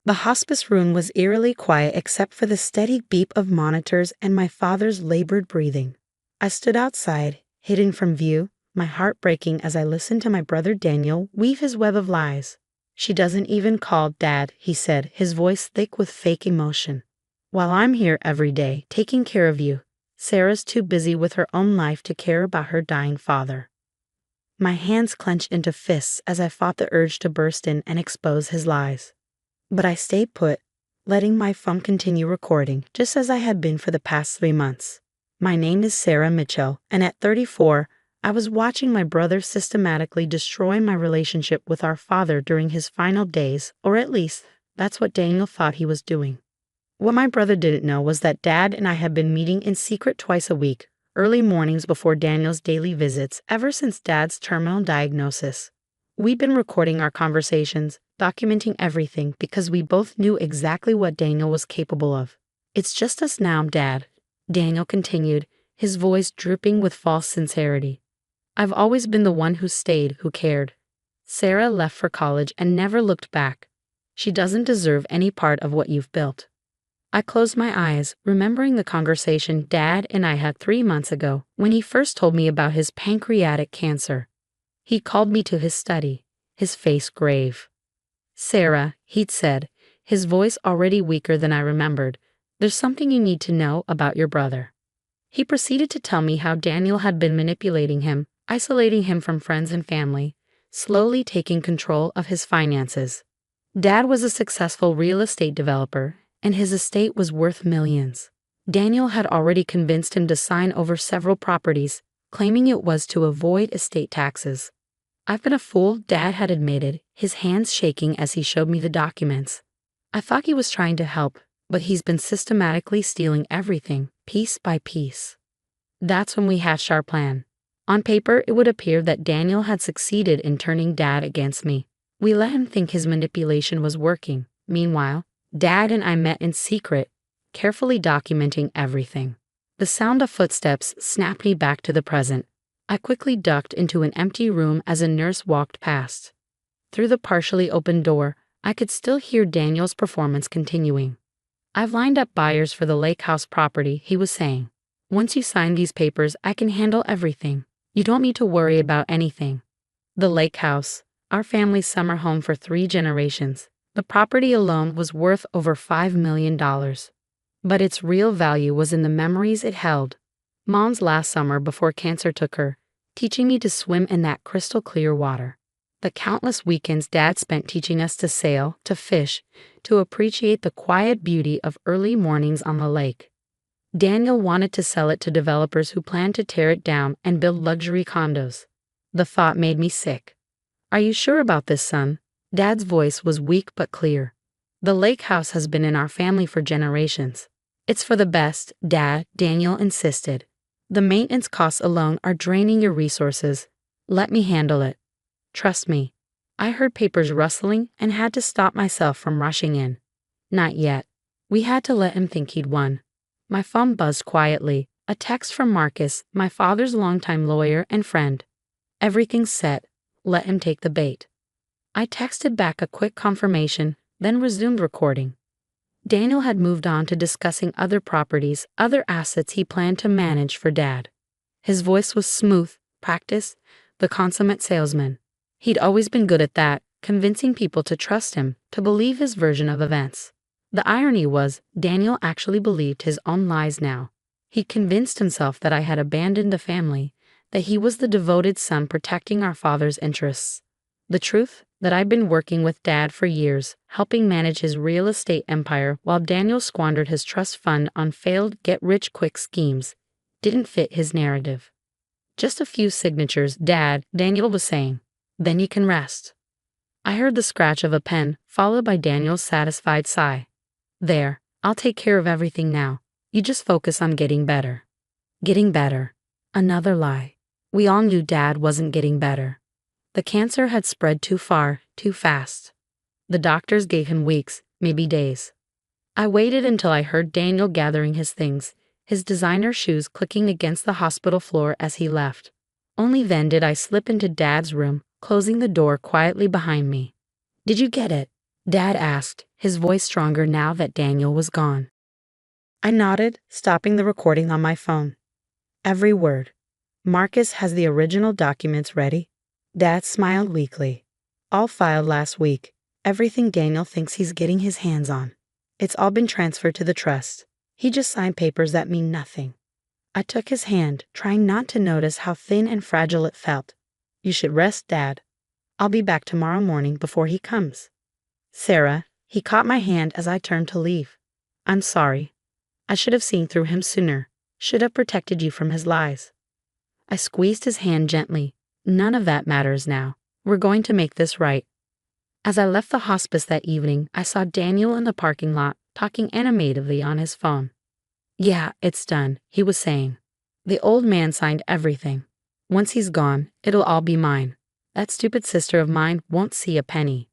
The hospice room was eerily quiet except for the steady beep of monitors and my father's labored breathing. I stood outside, hidden from view, my heart breaking as I listened to my brother Daniel weave his web of lies. "She doesn't even call Dad," he said, his voice thick with fake emotion. "While I'm here every day, taking care of you, Sarah's too busy with her own life to care about her dying father." My hands clenched into fists as I fought the urge to burst in and expose his lies. But I stayed put, letting my phone continue recording, just as I had been for the past 3 months. My name is Sarah Mitchell, and at 34, I was watching my brother systematically destroy my relationship with our father during his final days, or at least, that's what Daniel thought he was doing. What my brother didn't know was that Dad and I had been meeting in secret twice a week, early mornings before Daniel's daily visits, ever since Dad's terminal diagnosis. We'd been recording our conversations, documenting everything because we both knew exactly what Daniel was capable of. "It's just us now, Dad," Daniel continued, his voice dripping with false sincerity. "I've always been the one who stayed, who cared. Sarah left for college and never looked back. She doesn't deserve any part of what you've built." I closed my eyes, remembering the conversation Dad and I had 3 months ago when he first told me about his pancreatic cancer. He called me to his study, his face grave. "Sarah," he'd said, his voice already weaker than I remembered, "there's something you need to know about your brother." He proceeded to tell me how Daniel had been manipulating him, isolating him from friends and family, slowly taking control of his finances. Dad was a successful real estate developer, and his estate was worth millions. Daniel had already convinced him to sign over several properties, claiming it was to avoid estate taxes. "I've been a fool," Dad had admitted, his hands shaking as he showed me the documents. "I thought he was trying to help, but he's been systematically stealing everything, piece by piece." That's when we hatched our plan. On paper, it would appear that Daniel had succeeded in turning Dad against me. We let him think his manipulation was working. Meanwhile, Dad and I met in secret, carefully documenting everything. The sound of footsteps snapped me back to the present. I quickly ducked into an empty room as a nurse walked past. Through the partially open door, I could still hear Daniel's performance continuing. "I've lined up buyers for the lake house property," he was saying. "Once you sign these papers, I can handle everything. You don't need to worry about anything." The lake house, our family's summer home for 3 generations. The property alone was worth over $5 million. But its real value was in the memories it held. Mom's last summer before cancer took her, teaching me to swim in that crystal clear water. The countless weekends Dad spent teaching us to sail, to fish, to appreciate the quiet beauty of early mornings on the lake. Daniel wanted to sell it to developers who planned to tear it down and build luxury condos. The thought made me sick. "Are you sure about this, son?" Dad's voice was weak but clear. "The lake house has been in our family for generations." "It's for the best, Dad," Daniel insisted. "The maintenance costs alone are draining your resources. Let me handle it. Trust me." I heard papers rustling and had to stop myself from rushing in. Not yet. We had to let him think he'd won. My phone buzzed quietly, a text from Marcus, my father's longtime lawyer and friend. "Everything's set. Let him take the bait." I texted back a quick confirmation, then resumed recording. Daniel had moved on to discussing other properties, other assets he planned to manage for Dad. His voice was smooth, practiced, the consummate salesman. He'd always been good at that, convincing people to trust him, to believe his version of events. The irony was, Daniel actually believed his own lies now. He'd convinced himself that I had abandoned the family, that he was the devoted son protecting our father's interests. The truth? That I'd been working with Dad for years, helping manage his real estate empire while Daniel squandered his trust fund on failed get-rich-quick schemes, didn't fit his narrative. "Just a few signatures, Dad," Daniel was saying. "Then you can rest." I heard the scratch of a pen, followed by Daniel's satisfied sigh. "There, I'll take care of everything now. You just focus on getting better." Getting better. Another lie. We all knew Dad wasn't getting better. The cancer had spread too far, too fast. The doctors gave him weeks, maybe days. I waited until I heard Daniel gathering his things, his designer shoes clicking against the hospital floor as he left. Only then did I slip into Dad's room, closing the door quietly behind me. "Did you get it?" Dad asked, his voice stronger now that Daniel was gone. I nodded, stopping the recording on my phone. Every word. Marcus has the original documents ready. Dad smiled weakly. All filed last week. Everything Daniel thinks he's getting his hands on. It's all been transferred to the trust. He just signed papers that mean nothing. I took his hand, trying not to notice how thin and fragile it felt. You should rest, Dad. I'll be back tomorrow morning before he comes. Sarah, he caught my hand as I turned to leave. I'm sorry. I should have seen through him sooner. Should have protected you from his lies. I squeezed his hand gently. None of that matters now. We're going to make this right. As I left the hospice that evening, I saw Daniel in the parking lot, talking animatedly on his phone. Yeah, it's done, he was saying. The old man signed everything. Once he's gone, it'll all be mine. That stupid sister of mine won't see a penny.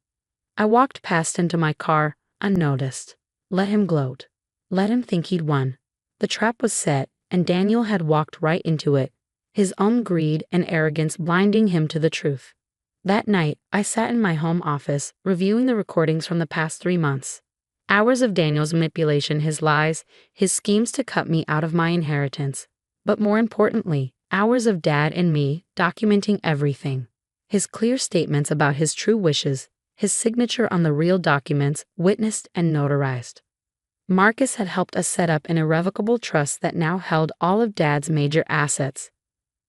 I walked past into my car, unnoticed. Let him gloat. Let him think he'd won. The trap was set, and Daniel had walked right into it, his own greed and arrogance blinding him to the truth. That night, I sat in my home office, reviewing the recordings from the past 3 months. Hours of Daniel's manipulation, his lies, his schemes to cut me out of my inheritance. But more importantly, hours of Dad and me documenting everything. His clear statements about his true wishes, his signature on the real documents, witnessed and notarized. Marcus had helped us set up an irrevocable trust that now held all of Dad's major assets.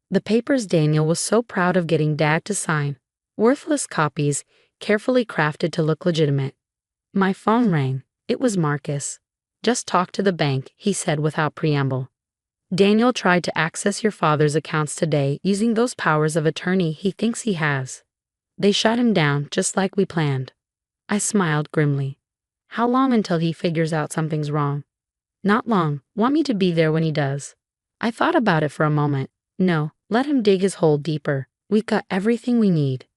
The papers Daniel was so proud of getting Dad to sign. Worthless copies, carefully crafted to look legitimate. My phone rang. It was Marcus. Just talk to the bank, he said without preamble. Daniel tried to access your father's accounts today using those powers of attorney he thinks he has. They shut him down just like we planned. I smiled grimly. How long until he figures out something's wrong? Not long. Want me to be there when he does? I thought about it for a moment. No, let him dig his hole deeper. We've got everything we need.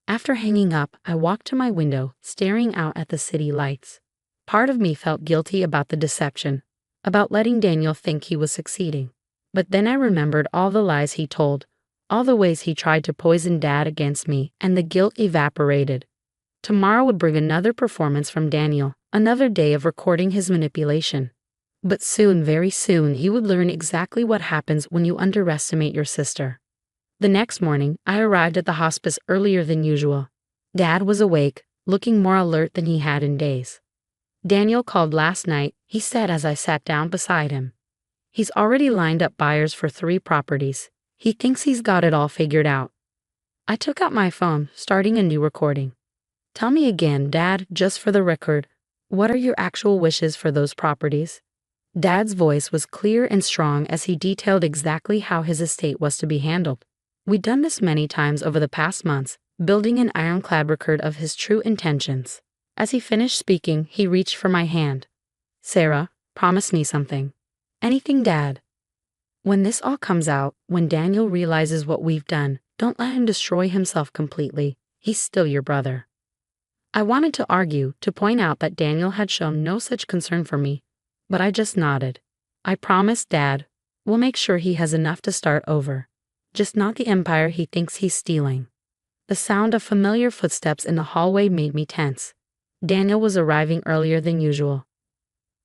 After hanging up, I walked to my window, staring out at the city lights. Part of me felt guilty about the deception, about letting Daniel think he was succeeding. But then I remembered all the lies he told, all the ways he tried to poison Dad against me, and the guilt evaporated. Tomorrow would bring another performance from Daniel, another day of recording his manipulation. But soon, very soon, he would learn exactly what happens when you underestimate your sister. The next morning, I arrived at the hospice earlier than usual. Dad was awake, looking more alert than he had in days. Daniel called last night, he said as I sat down beside him. He's already lined up buyers for 3 properties. He thinks he's got it all figured out. I took out my phone, starting a new recording. Tell me again, Dad, just for the record, what are your actual wishes for those properties? Dad's voice was clear and strong as he detailed exactly how his estate was to be handled. We'd done this many times over the past months, building an ironclad record of his true intentions. As he finished speaking, he reached for my hand. Sarah, promise me something. Anything, Dad. When this all comes out, when Daniel realizes what we've done, don't let him destroy himself completely. He's still your brother. I wanted to argue, to point out that Daniel had shown no such concern for me, but I just nodded. I promise, Dad. We'll make sure he has enough to start over. Just not the empire he thinks he's stealing. The sound of familiar footsteps in the hallway made me tense. Daniel was arriving earlier than usual.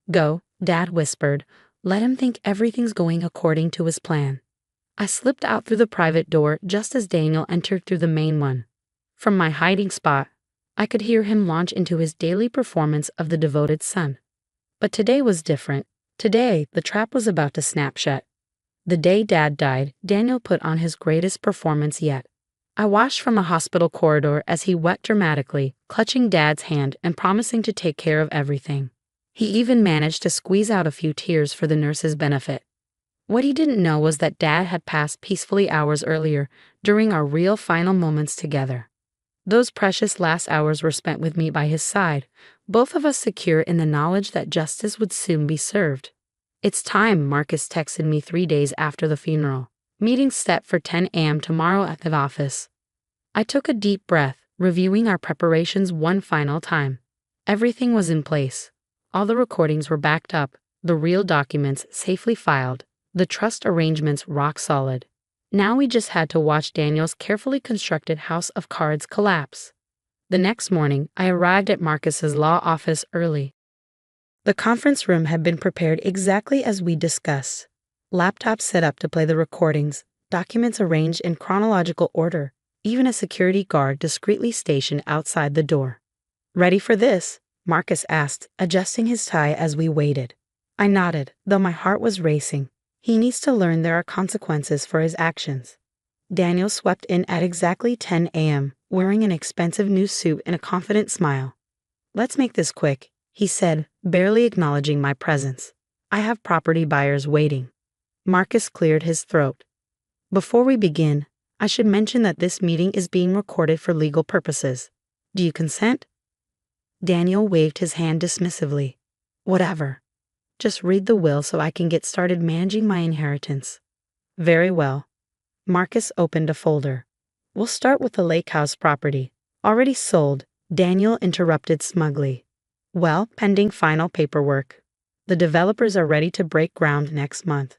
Go, Dad whispered. Let him think everything's going according to his plan. I slipped out through the private door just as Daniel entered through the main one. From my hiding spot, I could hear him launch into his daily performance of the devoted son. But today was different. Today, the trap was about to snap shut. The day Dad died, Daniel put on his greatest performance yet. I watched from a hospital corridor as he wept dramatically, clutching Dad's hand and promising to take care of everything. He even managed to squeeze out a few tears for the nurse's benefit. What he didn't know was that Dad had passed peacefully hours earlier, during our real final moments together. Those precious last hours were spent with me by his side, both of us secure in the knowledge that justice would soon be served. It's time, Marcus texted me 3 days after the funeral. Meeting set for 10 a.m. tomorrow at the office. I took a deep breath, reviewing our preparations one final time. Everything was in place. All the recordings were backed up, the real documents safely filed, the trust arrangements rock solid. Now we just had to watch Daniel's carefully constructed house of cards collapse. The next morning, I arrived at Marcus's law office early. The conference room had been prepared exactly as we discussed. Laptops set up to play the recordings, documents arranged in chronological order, even a security guard discreetly stationed outside the door. "Ready for this?" Marcus asked, adjusting his tie as we waited. I nodded, though my heart was racing. He needs to learn there are consequences for his actions. Daniel swept in at exactly 10 a.m., wearing an expensive new suit and a confident smile. "Let's make this quick," he said, barely acknowledging my presence. "I have property buyers waiting." Marcus cleared his throat. "Before we begin, I should mention that this meeting is being recorded for legal purposes. Do you consent?" Daniel waved his hand dismissively. "Whatever. Just read the will so I can get started managing my inheritance." "Very well." Marcus opened a folder. "We'll start with the lake house property. Already sold," Daniel interrupted smugly. "Well, pending final paperwork. The developers are ready to break ground next month."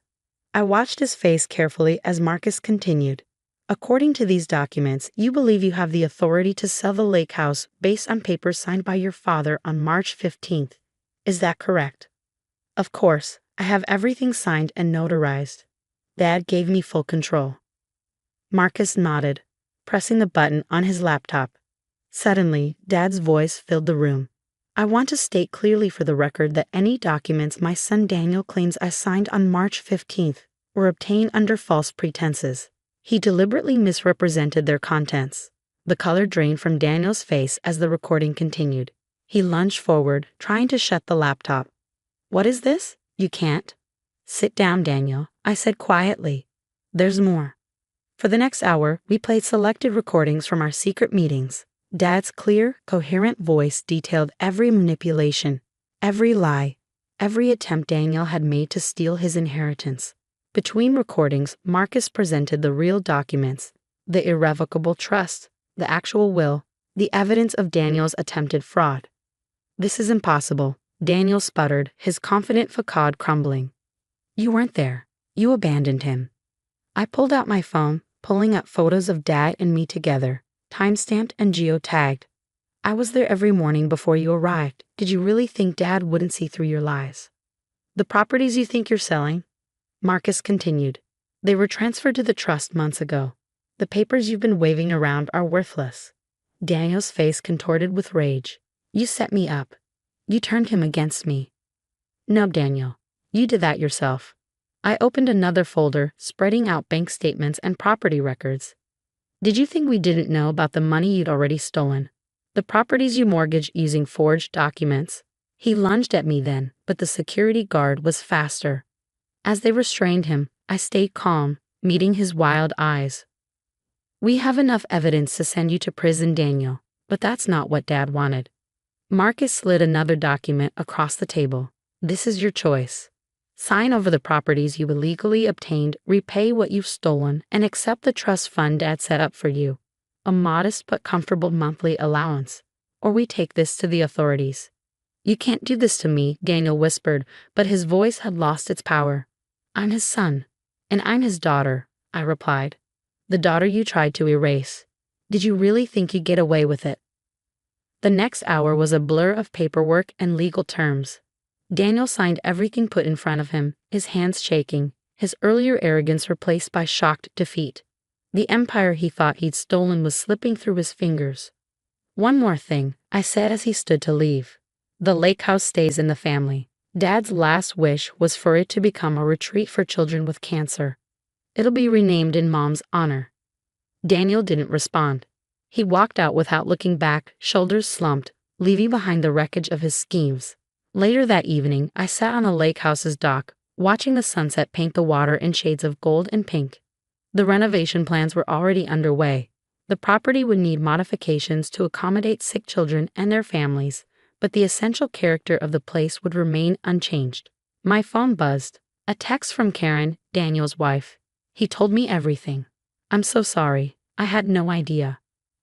I watched his face carefully as Marcus continued. "According to these documents, you believe you have the authority to sell the lake house based on papers signed by your father on March 15th. Is that correct?" "Of course, I have everything signed and notarized. Dad gave me full control." Marcus nodded, pressing the button on his laptop. Suddenly, Dad's voice filled the room. "I want to state clearly for the record that any documents my son Daniel claims I signed on March 15th were obtained under false pretenses. He deliberately misrepresented their contents." The color drained from Daniel's face as the recording continued. He lunged forward, trying to shut the laptop. "What is this? You can't." "Sit down, Daniel," I said quietly. "There's more." For the next hour, we played selected recordings from our secret meetings. Dad's clear, coherent voice detailed every manipulation, every lie, every attempt Daniel had made to steal his inheritance. Between recordings, Marcus presented the real documents, the irrevocable trust, the actual will, the evidence of Daniel's attempted fraud. "This is impossible," Daniel sputtered, his confident facade crumbling. "You weren't there. You abandoned him." I pulled out my phone, pulling up photos of Dad and me together, time-stamped and geotagged. "I was there every morning before you arrived. Did you really think Dad wouldn't see through your lies?" "The properties you think you're selling?" Marcus continued. "They were transferred to the trust months ago. The papers you've been waving around are worthless." Daniel's face contorted with rage. "You set me up. You turned him against me." "No, Daniel. You did that yourself." I opened another folder, spreading out bank statements and property records. "Did you think we didn't know about the money you'd already stolen? The properties you mortgaged using forged documents?" He lunged at me then, but the security guard was faster. As they restrained him, I stayed calm, meeting his wild eyes. "We have enough evidence to send you to prison, Daniel, but that's not what Dad wanted." Marcus slid another document across the table. "This is your choice. Sign over the properties you illegally obtained, repay what you've stolen, and accept the trust fund Dad set up for you. A modest but comfortable monthly allowance. Or we take this to the authorities." "You can't do this to me," Daniel whispered, but his voice had lost its power. "I'm his son, and I'm his daughter," I replied. "The daughter you tried to erase. Did you really think you'd get away with it?" The next hour was a blur of paperwork and legal terms. Daniel signed everything put in front of him, his hands shaking, his earlier arrogance replaced by shocked defeat. The empire he thought he'd stolen was slipping through his fingers. "One more thing," I said as he stood to leave. "The lake house stays in the family. Dad's last wish was for it to become a retreat for children with cancer. It'll be renamed in Mom's honor." Daniel didn't respond. He walked out without looking back, shoulders slumped, leaving behind the wreckage of his schemes. Later that evening, I sat on the lake house's dock, watching the sunset paint the water in shades of gold and pink. The renovation plans were already underway. The property would need modifications to accommodate sick children and their families, but the essential character of the place would remain unchanged. My phone buzzed. A text from Karen, Daniel's wife. "He told me everything. I'm so sorry. I had no idea."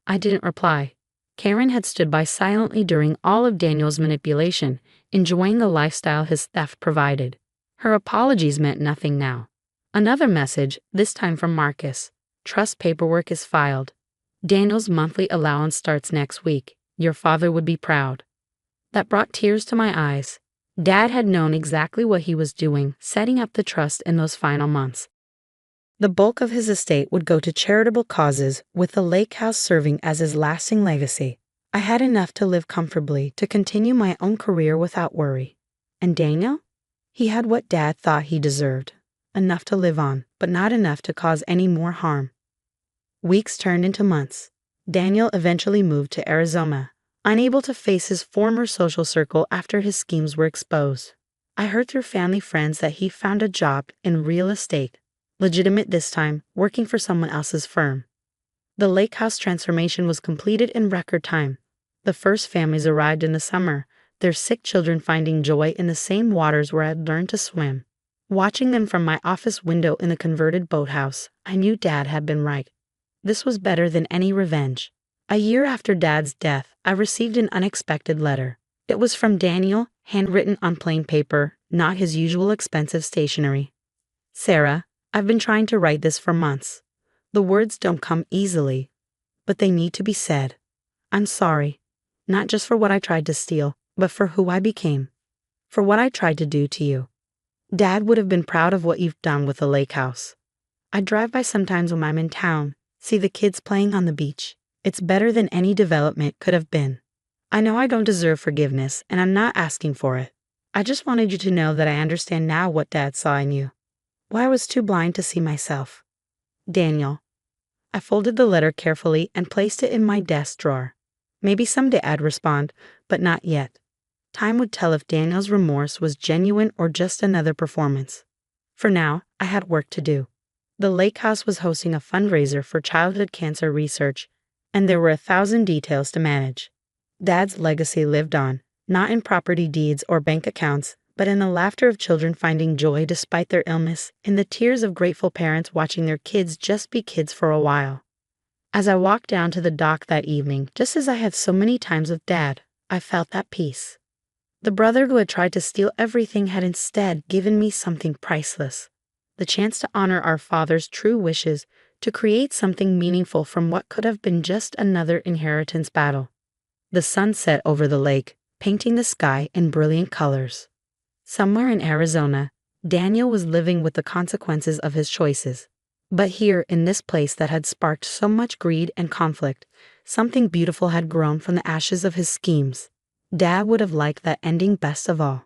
I didn't reply. Karen had stood by silently during all of Daniel's manipulation, enjoying the lifestyle his theft provided. Her apologies meant nothing now. Another message, this time from Marcus. "Trust paperwork is filed. Daniel's monthly allowance starts next week. Your father would be proud. That brought tears to my eyes. Dad had known exactly what he was doing, setting up the trust in those final months. The bulk of his estate would go to charitable causes, with the lake house serving as his lasting legacy. I had enough to live comfortably, to continue my own career without worry. And Daniel? He had what Dad thought he deserved. Enough to live on, but not enough to cause any more harm. Weeks turned into months. Daniel eventually moved to Arizona, unable to face his former social circle after his schemes were exposed. I heard through family friends that he found a job in real estate, legitimate this time, working for someone else's firm. The lake house transformation was completed in record time. The first families arrived in the summer, their sick children finding joy in the same waters where I'd learned to swim. Watching them from my office window in the converted boathouse, I knew Dad had been right. This was better than any revenge. A year after Dad's death, I received an unexpected letter. It was from Daniel, handwritten on plain paper, not his usual expensive stationery. Sarah, I've been trying to write this for months. The words don't come easily, but they need to be said. I'm sorry, not just for what I tried to steal, but for who I became, for what I tried to do to you. Dad would have been proud of what you've done with the lake house. I drive by sometimes when I'm in town, see the kids playing on the beach. It's better than any development could have been. I know I don't deserve forgiveness, and I'm not asking for it. I just wanted you to know that I understand now what Dad saw in you. Why I was too blind to see myself. Daniel. I folded the letter carefully and placed it in my desk drawer. Maybe someday I'd respond, but not yet. Time would tell if Daniel's remorse was genuine or just another performance. For now, I had work to do. The lake house was hosting a fundraiser for childhood cancer research, and there were 1,000 details to manage. Dad's legacy lived on, not in property deeds or bank accounts, but in the laughter of children finding joy despite their illness, in the tears of grateful parents watching their kids just be kids for a while. As I walked down to the dock that evening, just as I had so many times with Dad, I felt that peace. The brother who had tried to steal everything had instead given me something priceless. The chance to honor our father's true wishes, to create something meaningful from what could have been just another inheritance battle. The sun set over the lake, painting the sky in brilliant colors. Somewhere in Arizona, Daniel was living with the consequences of his choices. But here, in this place that had sparked so much greed and conflict, something beautiful had grown from the ashes of his schemes. Dad would have liked that ending best of all.